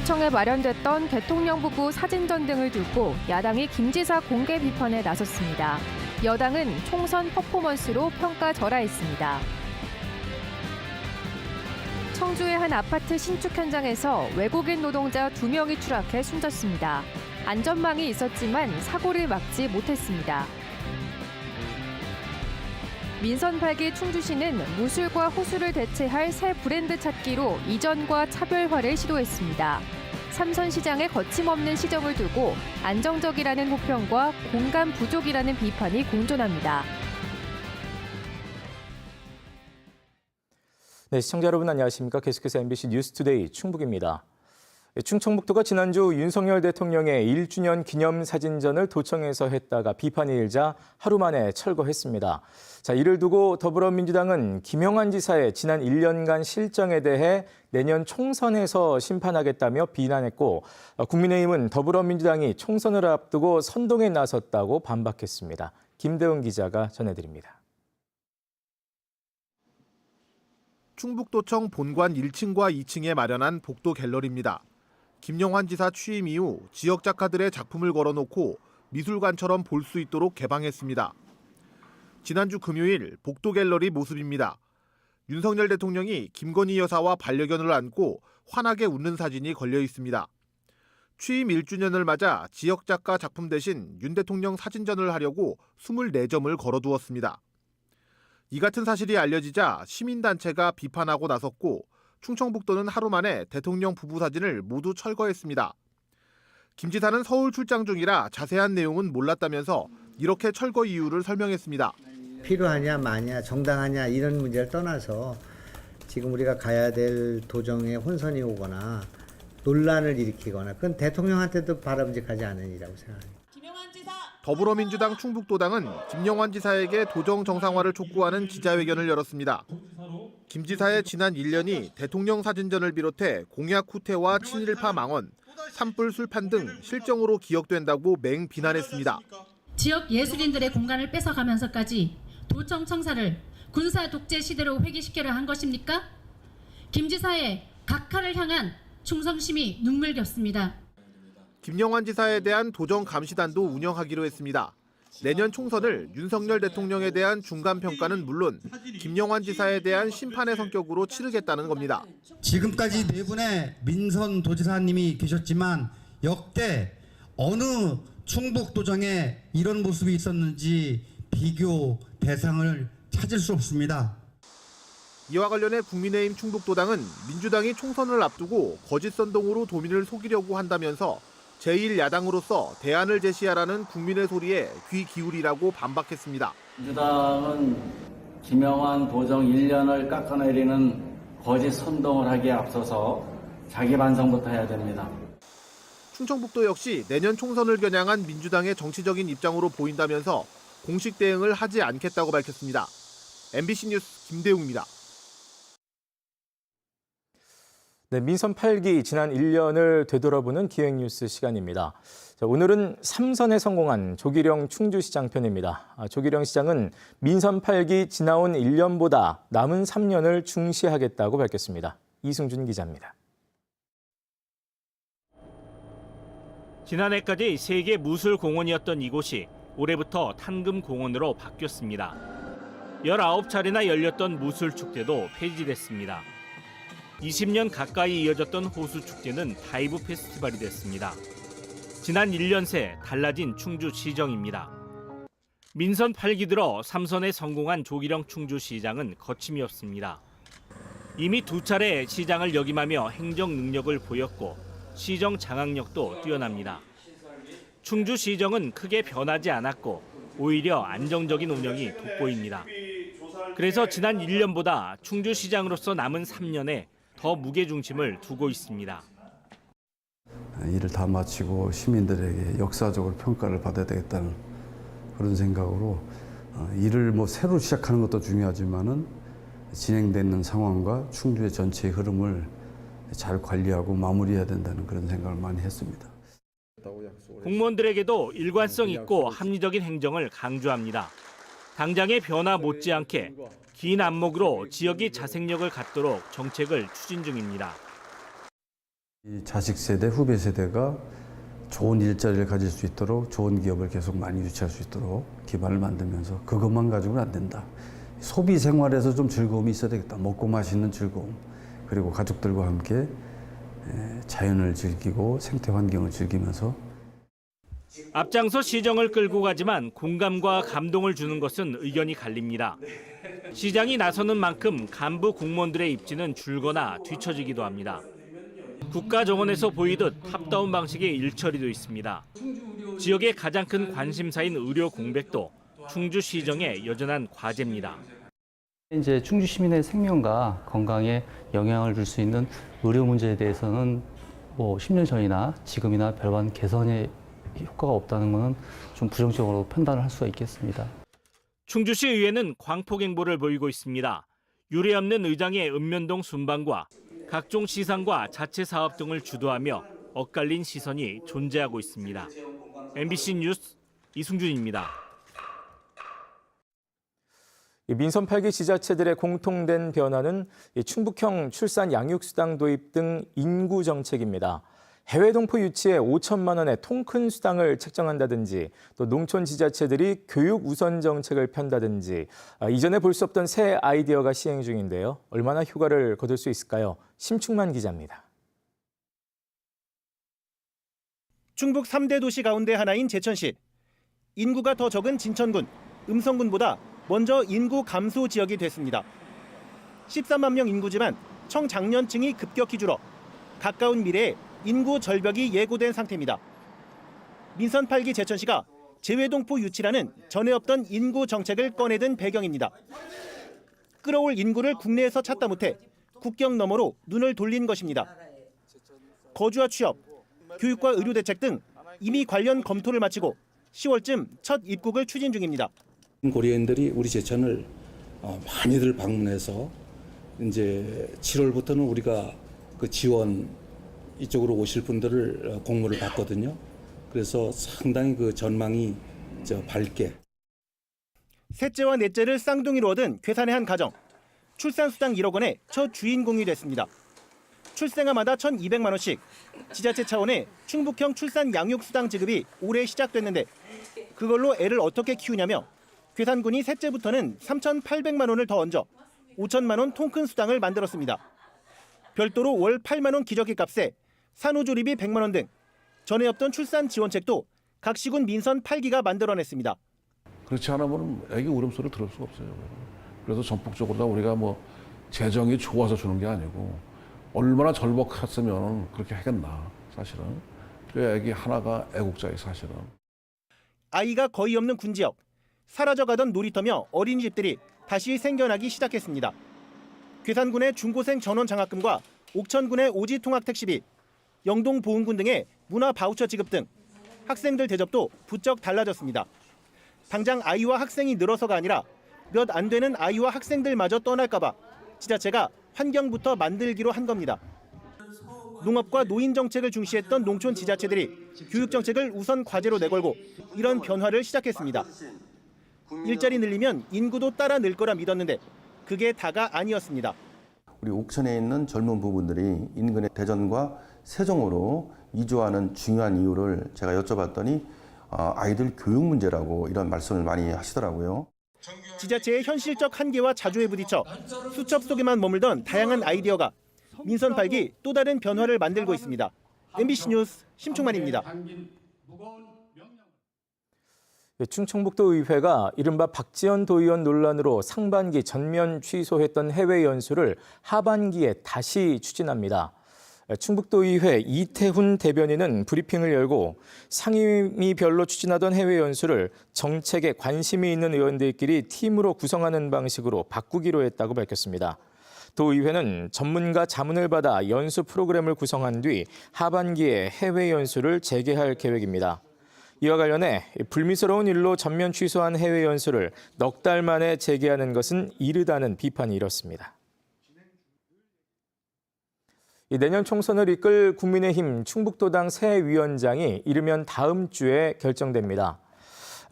충북도청에 마련됐던 대통령 부부 사진전 등을 두고 야당이 김 지사 공개 비판에 나섰습니다. 여당은 총선 퍼포먼스로 평가절하했습니다. 청주의 한 아파트 신축 현장에서 외국인 노동자 2명이 추락해 숨졌습니다. 안전망이 있었지만 사고를 막지 못했습니다. 민선 8기 충주시는 무술과 호수를 대체할 새 브랜드 찾기로 이전과 차별화를 시도했습니다. 삼선 시장의 거침없는 시정을 두고 안정적이라는 호평과 공감 부족이라는 비판이 공존합니다. 네, 시청자 여러분 안녕하십니까? 계속해서 MBC 뉴스투데이 충북입니다. 충청북도가 지난주 윤석열 대통령의 1주년 기념 사진전을 도청에서 했다가 비판이 일자 하루 만에 철거했습니다. 자, 이를 두고 더불어민주당은 김영환 지사의 지난 1년간 실정에 대해 내년 총선에서 심판하겠다며 비난했고, 국민의힘은 더불어민주당이 총선을 앞두고 선동에 나섰다고 반박했습니다. 김대웅 기자가 전해드립니다. 충북도청 본관 1층과 2층에 마련한 복도 갤러리입니다. 김영환 지사 취임 이후 지역 작가들의 작품을 걸어놓고 미술관처럼 볼 수 있도록 개방했습니다. 지난주 금요일 복도 갤러리 모습입니다. 윤석열 대통령이 김건희 여사와 반려견을 안고 환하게 웃는 사진이 걸려 있습니다. 취임 1주년을 맞아 지역 작가 작품 대신 윤 대통령 사진전을 하려고 24점을 걸어두었습니다. 이 같은 사실이 알려지자 시민단체가 비판하고 나섰고 충청북도는 하루 만에 대통령 부부 사진을 모두 철거했습니다. 김 지사는 서울 출장 중이라 자세한 내용은 몰랐다면서 이렇게 철거 이유를 설명했습니다. 필요하냐 마냐 정당하냐 이런 문제를 떠나서 지금 우리가 가야 될 도정에 혼선이 오거나 논란을 일으키거나 그건 대통령한테도 바람직하지 않은 일이라고 생각합니다. 더불어민주당 충북도당은 김영환 지사에게 도정 정상화를 촉구하는 기자회견을 열었습니다. 김 지사의 지난 1년이 대통령 사진전을 비롯해 공약 후퇴와 친일파 망언, 산불 술판 등 실정으로 기억된다고 맹비난했습니다. 지역 예술인들의 공간을 뺏어가면서까지 도청 청사를 군사 독재 시대로 회귀시키려 한 것입니까? 김 지사의 각하를 향한 충성심이 눈물겹습니다. 김영환 지사에 대한 도정 감시단도 운영하기로 했습니다. 내년 총선을 윤석열 대통령에 대한 중간평가는 물론 김영환 지사에 대한 심판의 성격으로 치르겠다는 겁니다. 지금까지 네 분의 민선 도지사님이 계셨지만 역대 어느 충북도정에 이런 모습이 있었는지 비교 대상을 찾을 수 없습니다. 이와 관련해 국민의힘 충북도당은 민주당이 총선을 앞두고 거짓 선동으로 도민을 속이려고 한다면서 제1야당으로서 대안을 제시하라는 국민의 소리에 귀 기울이라고 반박했습니다. 민주당은 김영환 도정 1년을 깎아내리는 거짓 선동을 하기에 앞서서 자기 반성부터 해야 됩니다. 충청북도 역시 내년 총선을 겨냥한 민주당의 정치적인 입장으로 보인다면서 공식 대응을 하지 않겠다고 밝혔습니다. MBC 뉴스 김대웅입니다. 네, 민선 8기 지난 1년을 되돌아보는 기획뉴스 시간입니다. 자, 오늘은 3선에 성공한 조기령 충주시장 편입니다. 조기령 시장은 민선 8기 지나온 1년보다 남은 3년을 중시하겠다고 밝혔습니다. 이승준 기자입니다. 지난해까지 세계 무술공원이었던 이곳이 올해부터 탄금공원으로 바뀌었습니다. 19차례나 열렸던 무술축제도 폐지됐습니다. 20년 가까이 이어졌던 호수축제는 다이브 페스티벌이 됐습니다. 지난 1년 새 달라진 충주시정입니다. 민선 8기 들어 3선에 성공한 조기령 충주시장은 거침이 없습니다. 이미 2차례 시장을 역임하며 행정 능력을 보였고 시정 장악력도 뛰어납니다. 충주시정은 크게 변하지 않았고 오히려 안정적인 운영이 돋보입니다. 그래서 지난 1년보다 충주시장으로서 남은 3년에 더 무게중심을 두고 있습니다. 일을 다 마치고 시민들에게 역사적으로 평가를 받아야 되겠다는 그런 생각으로 일을 새로 시작하는 것도 중요하지만은 진행되는 상황과 충주의 전체의 흐름을 잘 관리하고 마무리해야 된다는 그런 생각을 많이 했습니다. 공무원들에게도 일관성 있고 합리적인 행정을 강조합니다. 당장의 변화 못지않게 긴 안목으로 지역이 자생력을 갖도록 정책을 추진 중입니다. 이 자식 세대, 후배 세대가 좋은 일자리를 가질 수 있도록 좋은 기업을 계속 많이 유치할 수 있도록 기반을 만들면서 그것만 가지고는 안 된다. 소비 생활에서 좀 즐거움이 있어야 되겠다. 먹고 마시는 즐거움. 그리고 가족들과 함께 자연을 즐기고 생태 환경을 즐기면서 앞장서 시정을 끌고 가지만 공감과 감동을 주는 것은 의견이 갈립니다. 시장이 나서는 만큼 간부 공무원들의 입지는 줄거나 뒤처지기도 합니다. 국가정원에서 보이듯 탑다운 방식의 일처리도 있습니다. 지역의 가장 큰 관심사인 의료 공백도 충주시정의 여전한 과제입니다. 이제 충주 시민의 생명과 건강에 영향을 줄 수 있는 의료 문제에 대해서는 10년 전이나 지금이나 별반 개선의 효과가 없다는 것은 좀 부정적으로 판단을 할 수가 있겠습니다. 충주시 의회는 광폭행보를 보이고 있습니다. 유례없는 의장의 읍면동 순방과 각종 시상과 자체 사업 등을 주도하며 엇갈린 시선이 존재하고 있습니다. MBC 뉴스 이승준입니다. 민선 8기 지자체들의 공통된 변화는 충북형 출산 양육수당 도입 등 인구 정책입니다. 해외 동포 유치에 5천만 원의 통 큰 수당을 책정한다든지 또 농촌 지자체들이 교육 우선 정책을 편다든지 이전에 볼 수 없던 새 아이디어가 시행 중인데요. 얼마나 효과를 거둘 수 있을까요? 심충만 기자입니다. 충북 3대 도시 가운데 하나인 제천시. 인구가 더 적은 진천군, 음성군보다 먼저 인구 감소 지역이 됐습니다. 13만 명 인구지만 청장년층이 급격히 줄어 가까운 미래에 인구 절벽이 예고된 상태입니다. 민선 8기 제천시가 재외동포 유치라는 전에 없던 인구 정책을 꺼내든 배경입니다. 끌어올 인구를 국내에서 찾다 못해 국경 너머로 눈을 돌린 것입니다. 거주와 취업, 교육과 의료 대책 등 이미 관련 검토를 마치고 10월쯤 첫 입국을 추진 중입니다. 고려인들이 우리 제천을 많이들 방문해서 이제 7월부터는 우리가 그 지원 이쪽으로 오실 분들을 공모를 받거든요. 그래서 상당히 그 전망이 밝게. 셋째와 넷째를 쌍둥이로 얻은 괴산의 한 가정. 출산수당 1억 원의 첫 주인공이 됐습니다. 출생아마다 1,200만 원씩 지자체 차원의 충북형 출산 양육수당 지급이 올해 시작됐는데 그걸로 애를 어떻게 키우냐며 괴산군이 셋째부터는 3,800만 원을 더 얹어 5천만 원 통큰 수당을 만들었습니다. 별도로 월 8만 원 기저귀 값에 산후조리비 100만 원 등 전에 없던 출산 지원책도 각 시군 민선 8기가 만들어냈습니다. 그렇지 않으면 애기 울음소리를 들을 수가 없어요. 그래서 전폭적으로 우리가 재정이 좋아서 주는 게 아니고 얼마나 절박했으면 그렇게 하겠나 사실은. 그 애기 하나가 애국자예요 사실은. 아이가 거의 없는 군 지역. 사라져가던 놀이터며 어린이집들이 다시 생겨나기 시작했습니다. 괴산군의 중고생 전원 장학금과 옥천군의 오지 통학 택시비, 영동 보은군 등의 문화 바우처 지급 등 학생들 대접도 부쩍 달라졌습니다. 당장 아이와 학생이 늘어서가 아니라 몇 안 되는 아이와 학생들마저 떠날까 봐 지자체가 환경부터 만들기로 한 겁니다. 농업과 노인 정책을 중시했던 농촌 지자체들이 교육 정책을 우선 과제로 내걸고 이런 변화를 시작했습니다. 일자리 늘리면 인구도 따라 늘 거라 믿었는데 그게 다가 아니었습니다. 우리 옥천에 있는 젊은 부부들이 인근의 대전과 세종으로 이주하는 중요한 이유를 제가 여쭤봤더니 아이들 교육 문제라고 이런 말씀을 많이 하시더라고요. 지자체의 현실적 한계와 자주에 부딪혀 수첩 속에만 머물던 다양한 아이디어가 민선 8기 또 다른 변화를 만들고 있습니다. MBC 뉴스 심충만입니다. 충청북도 의회가 이른바 박지원 도의원 논란으로 상반기 전면 취소했던 해외 연수를 하반기에 다시 추진합니다. 충북도의회 이태훈 대변인은 브리핑을 열고 상임위별로 추진하던 해외 연수를 정책에 관심이 있는 의원들끼리 팀으로 구성하는 방식으로 바꾸기로 했다고 밝혔습니다. 도의회는 전문가 자문을 받아 연수 프로그램을 구성한 뒤 하반기에 해외 연수를 재개할 계획입니다. 이와 관련해 불미스러운 일로 전면 취소한 해외 연수를 넉 달 만에 재개하는 것은 이르다는 비판이 일었습니다. 내년 총선을 이끌 국민의힘 충북도당 새 위원장이 이르면 다음 주에 결정됩니다.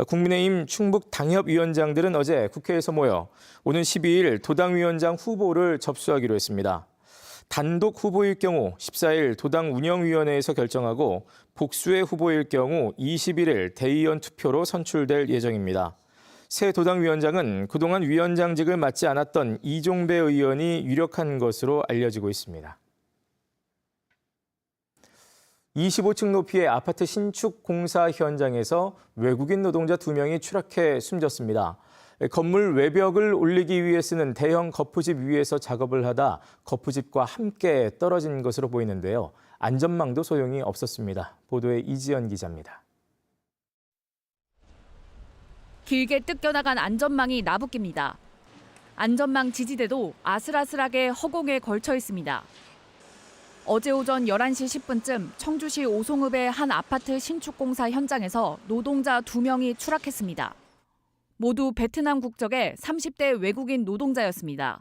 국민의힘 충북 당협위원장들은 어제 국회에서 모여 오는 12일 도당위원장 후보를 접수하기로 했습니다. 단독 후보일 경우 14일 도당 운영위원회에서 결정하고 복수의 후보일 경우 21일 대의원 투표로 선출될 예정입니다. 새 도당위원장은 그동안 위원장직을 맡지 않았던 이종배 의원이 유력한 것으로 알려지고 있습니다. 25층 높이의 아파트 신축 공사 현장에서 외국인 노동자 2명이 추락해 숨졌습니다. 건물 외벽을 올리기 위해 쓰는 대형 거푸집 위에서 작업을 하다 거푸집과 함께 떨어진 것으로 보이는데요. 안전망도 소용이 없었습니다. 보도에 이지연 기자입니다. 길게 뜯겨나간 안전망이 나부낍니다. 안전망 지지대도 아슬아슬하게 허공에 걸쳐 있습니다. 어제 오전 11시 10분쯤 청주시 오송읍의 한 아파트 신축 공사 현장에서 노동자 2명이 추락했습니다. 모두 베트남 국적의 30대 외국인 노동자였습니다.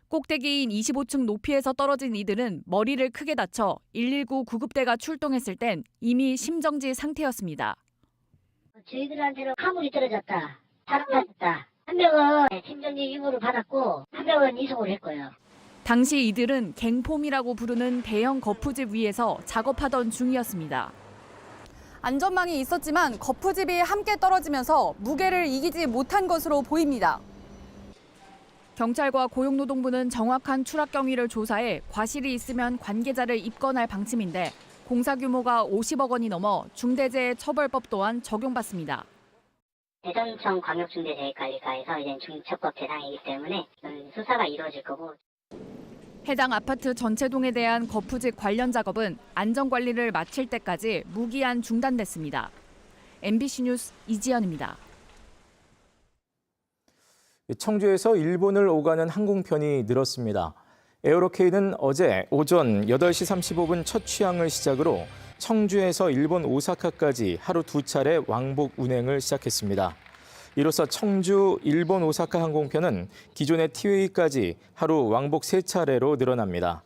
꼭대기인 25층 높이에서 떨어진 이들은 머리를 크게 다쳐 119 구급대가 출동했을 땐 이미 심정지 상태였습니다. 저희들한테는 화물이 떨어졌다, 사람 다쳤다. 한 명은 심정지 유무를 받았고 한 명은 이송을 했고요. 당시 이들은 갱폼이라고 부르는 대형 거푸집 위에서 작업하던 중이었습니다. 안전망이 있었지만 거푸집이 함께 떨어지면서 무게를 이기지 못한 것으로 보입니다. 경찰과 고용노동부는 정확한 추락 경위를 조사해 과실이 있으면 관계자를 입건할 방침인데 공사 규모가 50억 원이 넘어 중대재해처벌법 또한 적용받습니다. 대전청 광역중대재해관리과에서 이제 중처법 대상이기 때문에 수사가 이루어질 거고. 해당 아파트 전체 동에 대한 거푸집 관련 작업은 안전관리를 마칠 때까지 무기한 중단됐습니다. MBC 뉴스 이지연입니다. 청주에서 일본을 오가는 항공편이 늘었습니다. 에어로케이는 어제 오전 8시 35분 첫 취항을 시작으로 청주에서 일본 오사카까지 하루 2차례 왕복 운행을 시작했습니다. 이로써 청주, 일본 오사카 항공편은 기존의 티웨이까지 하루 왕복 3차례로 늘어납니다.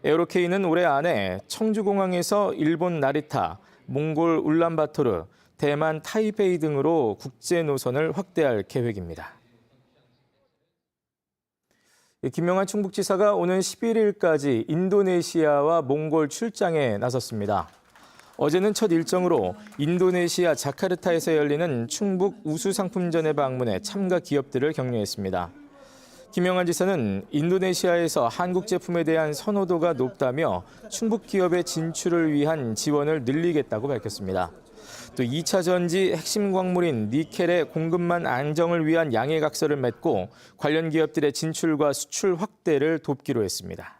에어로케이는 올해 안에 청주공항에서 일본 나리타, 몽골 울란바토르, 대만 타이베이 등으로 국제 노선을 확대할 계획입니다. 김명한 충북지사가 오는 11일까지 인도네시아와 몽골 출장에 나섰습니다. 어제는 첫 일정으로 인도네시아 자카르타에서 열리는 충북 우수상품전에 방문해 참가 기업들을 격려했습니다. 김명한 지사는 인도네시아에서 한국 제품에 대한 선호도가 높다며 충북 기업의 진출을 위한 지원을 늘리겠다고 밝혔습니다. 또 2차 전지 핵심 광물인 니켈의 공급망 안정을 위한 양해각서를 맺고 관련 기업들의 진출과 수출 확대를 돕기로 했습니다.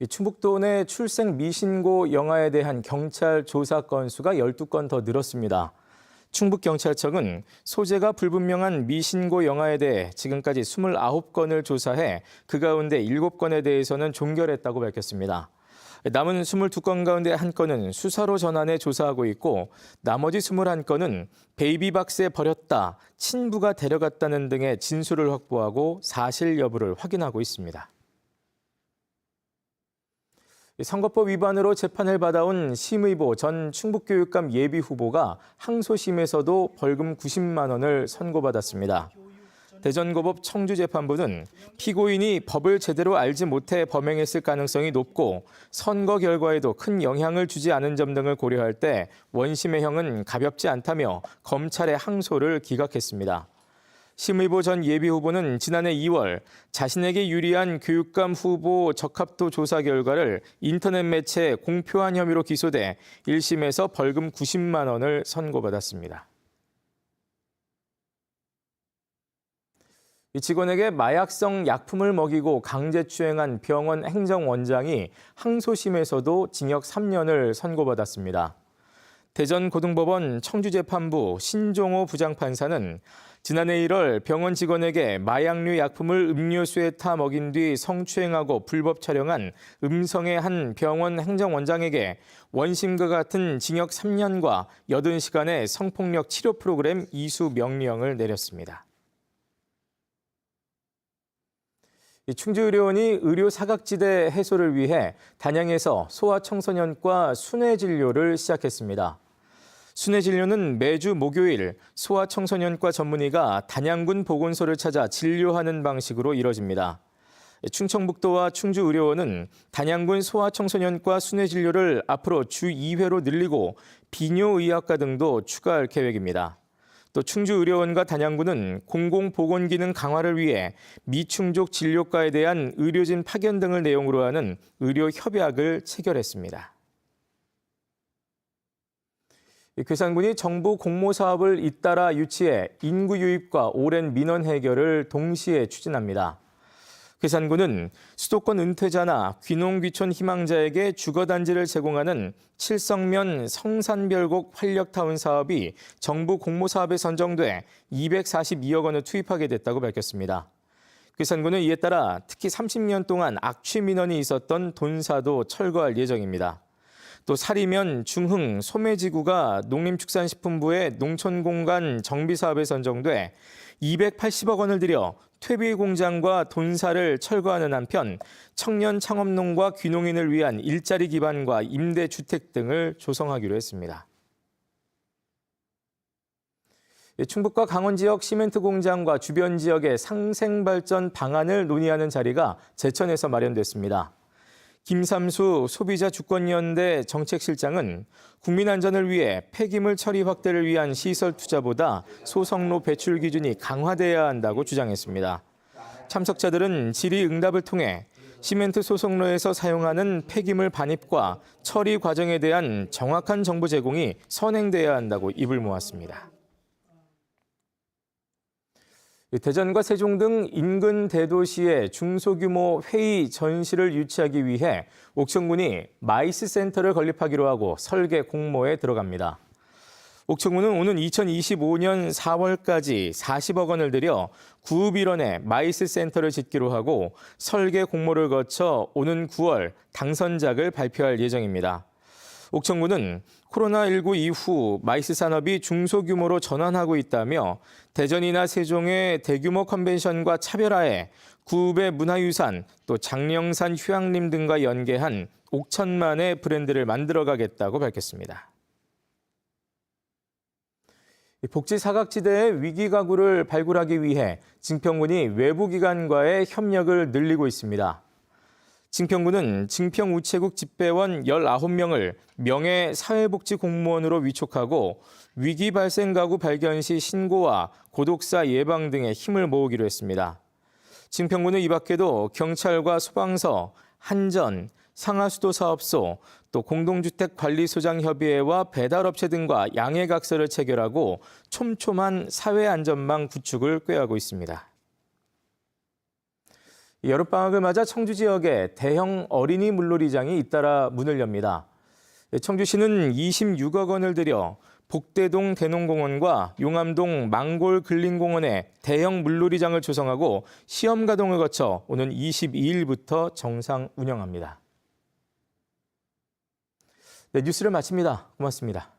충북도 내 출생 미신고 영아에 대한 경찰 조사 건수가 12건 더 늘었습니다. 충북경찰청은 소재가 불분명한 미신고 영아에 대해 지금까지 29건을 조사해 그 가운데 7건에 대해서는 종결했다고 밝혔습니다. 남은 22건 가운데 1건은 수사로 전환해 조사하고 있고 나머지 21건은 베이비박스에 버렸다, 친부가 데려갔다는 등의 진술을 확보하고 사실 여부를 확인하고 있습니다. 선거법 위반으로 재판을 받아온 심의보 전 충북교육감 예비후보가 항소심에서도 벌금 90만 원을 선고받았습니다. 대전고법 청주재판부는 피고인이 법을 제대로 알지 못해 범행했을 가능성이 높고 선거 결과에도 큰 영향을 주지 않은 점 등을 고려할 때 원심의 형은 가볍지 않다며 검찰의 항소를 기각했습니다. 심의보 전 예비후보는 지난해 2월 자신에게 유리한 교육감 후보 적합도 조사 결과를 인터넷 매체에 공표한 혐의로 기소돼 1심에서 벌금 90만 원을 선고받았습니다. 직원에게 마약성 약품을 먹이고 강제추행한 병원 행정원장이 항소심에서도 징역 3년을 선고받았습니다. 대전고등법원 청주재판부 신종호 부장판사는 지난해 1월 병원 직원에게 마약류 약품을 음료수에 타 먹인 뒤 성추행하고 불법 촬영한 음성의 한 병원 행정원장에게 원심과 같은 징역 3년과 80시간의 성폭력 치료 프로그램 이수 명령을 내렸습니다. 충주의료원이 의료 사각지대 해소를 위해 단양에서 소아청소년과 순회진료를 시작했습니다. 순회진료는 매주 목요일 소아청소년과 전문의가 단양군 보건소를 찾아 진료하는 방식으로 이뤄집니다. 충청북도와 충주의료원은 단양군 소아청소년과 순회진료를 앞으로 주 2회로 늘리고 비뇨의학과 등도 추가할 계획입니다. 또 충주의료원과 단양군은 공공보건기능 강화를 위해 미충족 진료과에 대한 의료진 파견 등을 내용으로 하는 의료협약을 체결했습니다. 괴산군이 정부 공모 사업을 잇따라 유치해 인구 유입과 오랜 민원 해결을 동시에 추진합니다. 괴산군은 수도권 은퇴자나 귀농귀촌 희망자에게 주거단지를 제공하는 칠성면 성산별곡 활력타운 사업이 정부 공모 사업에 선정돼 242억 원을 투입하게 됐다고 밝혔습니다. 괴산군은 이에 따라 특히 30년 동안 악취 민원이 있었던 돈사도 철거할 예정입니다. 또 사리면, 중흥, 소매지구가 농림축산식품부의 농촌공간 정비사업에 선정돼 280억 원을 들여 퇴비 공장과 돈사를 철거하는 한편 청년 창업농과 귀농인을 위한 일자리 기반과 임대주택 등을 조성하기로 했습니다. 충북과 강원 지역 시멘트 공장과 주변 지역의 상생발전 방안을 논의하는 자리가 제천에서 마련됐습니다. 김삼수 소비자주권연대 정책실장은 국민 안전을 위해 폐기물 처리 확대를 위한 시설 투자보다 소성로 배출 기준이 강화돼야 한다고 주장했습니다. 참석자들은 질의응답을 통해 시멘트 소성로에서 사용하는 폐기물 반입과 처리 과정에 대한 정확한 정보 제공이 선행돼야 한다고 입을 모았습니다. 대전과 세종 등 인근 대도시에 중소규모 회의 전시를 유치하기 위해 옥천군이 마이스 센터를 건립하기로 하고 설계 공모에 들어갑니다. 옥천군은 오는 2025년 4월까지 40억 원을 들여 구읍 일원에 마이스 센터를 짓기로 하고 설계 공모를 거쳐 오는 9월 당선작을 발표할 예정입니다. 옥천군은 코로나19 이후 마이스 산업이 중소규모로 전환하고 있다며 대전이나 세종의 대규모 컨벤션과 차별화해 구읍의 문화유산, 또 장령산 휴양림 등과 연계한 옥천만의 브랜드를 만들어가겠다고 밝혔습니다. 복지 사각지대의 위기 가구를 발굴하기 위해 증평군이 외부 기관과의 협력을 늘리고 있습니다. 증평군은 증평우체국 집배원 19명을 명예사회복지공무원으로 위촉하고 위기 발생 가구 발견 시 신고와 고독사 예방 등에 힘을 모으기로 했습니다. 증평군은 이 밖에도 경찰과 소방서, 한전, 상하수도사업소, 또 공동주택관리소장협의회와 배달업체 등과 양해각서를 체결하고 촘촘한 사회안전망 구축을 꾀하고 있습니다. 여름방학을 맞아 청주 지역에 대형 어린이 물놀이장이 잇따라 문을 엽니다. 청주시는 26억 원을 들여 복대동 대농공원과 용암동 망골 근린공원에 대형 물놀이장을 조성하고 시험 가동을 거쳐 오는 22일부터 정상 운영합니다. 네, 뉴스를 마칩니다. 고맙습니다.